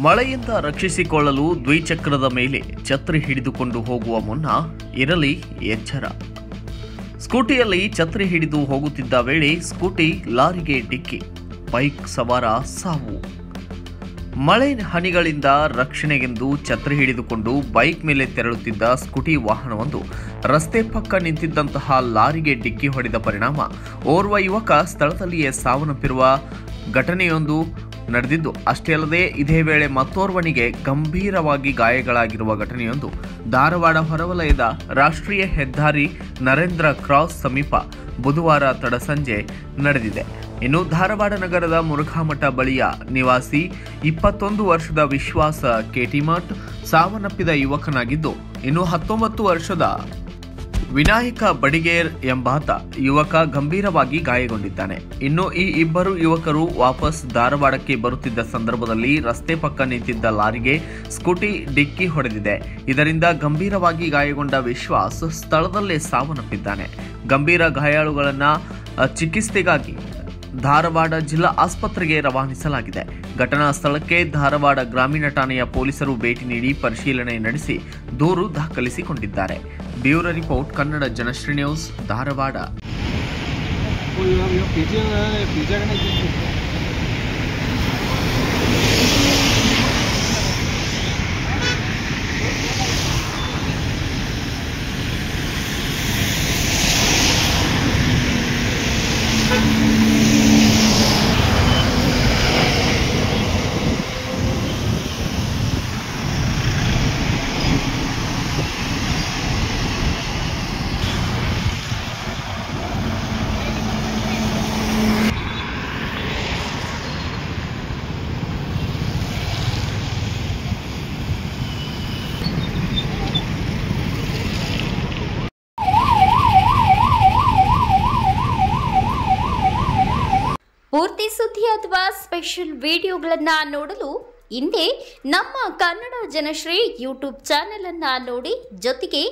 ಮಳೆಯಿಂದ ರಕ್ಷಿಸಿಕೊಳ್ಳಲು ದ್ವಿಚಕ್ರದ ಮೇಲೆ ಛತ್ರಿ ಹಿಡಿದುಕೊಂಡು ಹೋಗುವ ಮುನ್ನ ಇರಲಿ ಎಚ್ಚರ. ಸ್ಕೂಟಿಯಲ್ಲಿ ಛತ್ರಿ ಹಿಡಿದು ಹೋಗುತ್ತಿದ್ದ ವೇಳೆ ಸ್ಕೂಟಿ ಲಾರಿಗೆ ಡಿಕ್ಕಿ, ಬೈಕ್ ಸವಾರ ಸಾವು. ಮಳೆ ಹನಿಗಳಿಂದ ರಕ್ಷಣೆಗೆಂದು ಛತ್ರಿ ಹಿಡಿದುಕೊಂಡು ಬೈಕ್ ಮೇಲೆ ತೆರಳುತ್ತಿದ್ದ ಸ್ಕೂಟಿ ವಾಹನವೊಂದು ರಸ್ತೆ ಪಕ್ಕ ನಿಂತಿದ್ದಂತಹ ಲಾರಿಗೆ ಡಿಕ್ಕಿ ಹೊಡೆದ ಪರಿಣಾಮ ಓರ್ವ ಯುವಕ ಸ್ಥಳದಲ್ಲಿಯೇ ಸಾವನ್ನಪ್ಪಿರುವ ಘಟನೆಯೊಂದು ನಡೆದಿದ್ದು, ಅಷ್ಟೇ ಅಲ್ಲದೆ ಇದೇ ವೇಳೆ ಮತ್ತೋರ್ವನಿಗೆ ಗಂಭೀರವಾಗಿ ಗಾಯಗಳಾಗಿರುವ ಘಟನೆಯೊಂದು ಧಾರವಾಡ ಹೊರವಲಯದ ರಾಷ್ಟ್ರೀಯ ಹೆದ್ದಾರಿ ನರೇಂದ್ರ ಕ್ರಾಸ್ ಸಮೀಪ ಬುಧವಾರ ತಡಸಂಜೆ ನಡೆದಿದೆ. ಇನ್ನು ಧಾರವಾಡ ನಗರದ ಮುರುಘಾಮಠ ಬಳಿಯ ನಿವಾಸಿ 21 ವರ್ಷದ ವಿಶ್ವಾಸ ಕೆಟಿಮಠ್ ಸಾವನ್ನಪ್ಪಿದ ಯುವಕನಾಗಿದ್ದು, ಇನ್ನು 19 ವರ್ಷದ ವಿನಾಯಕ ಬಡಿಗೇರ್ ಎಂಬಾತ ಯುವಕ ಗಂಭೀರವಾಗಿ ಗಾಯಗೊಂಡಿದ್ದಾನೆ. ಇನ್ನು ಈ ಇಬ್ಬರು ಯುವಕರು ವಾಪಸ್ ಧಾರವಾಡಕ್ಕೆ ಬರುತ್ತಿದ್ದ ಸಂದರ್ಭದಲ್ಲಿ ರಸ್ತೆ ಪಕ್ಕ ನಿಂತಿದ್ದ ಲಾರಿಗೆ ಸ್ಕೂಟಿ ಡಿಕ್ಕಿ ಹೊಡೆದಿದೆ. ಇದರಿಂದ ಗಂಭೀರವಾಗಿ ಗಾಯಗೊಂಡ ವಿಶ್ವಾಸ್ ಸ್ಥಳದಲ್ಲೇ ಸಾವನ್ನಪ್ಪಿದ್ದಾನೆ. ಗಂಭೀರ ಗಾಯಾಳುಗಳನ್ನು ಚಿಕಿತ್ಸೆಗಾಗಿ ಧಾರವಾಡ ಜಿಲ್ಲಾ ಆಸ್ಪತ್ರೆಗೆ ರವಾನಿಸಲಾಗಿದೆ. ಘಟನಾ ಸ್ಥಳಕ್ಕೆ ಧಾರವಾಡ ಗ್ರಾಮೀಣ ಠಾಣೆಯ ಪೊಲೀಸರು ಭೇಟಿ ನೀಡಿ ಪರಿಶೀಲನೆ ನಡೆಸಿ ದೂರು ದಾಖಲಿಸಿಕೊಂಡಿದ್ದಾರೆ. Bureau report, Kannada Janashree news, Dharwad. ಪೂರ್ತಿ ಸುದ್ದಿ ಅಥವಾ ಸ್ಪೆಷಲ್ ವಿಡಿಯೋಗಳನ್ನು ನೋಡಲು ಹಿಂದೆ ನಮ್ಮ ಕನ್ನಡ ಜನಶ್ರೀ ಯೂಟ್ಯೂಬ್ ಚಾನೆಲ್ ಅನ್ನು ನೋಡಿ, ಜೊತೆಗೆ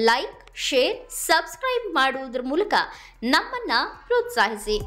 ಲೈಕ್, ಶೇರ್, ಸಬ್ಸ್ಕ್ರೈಬ್ ಮಾಡುವುದರ ಮೂಲಕ ನಮ್ಮನ್ನು ಪ್ರೋತ್ಸಾಹಿಸಿ.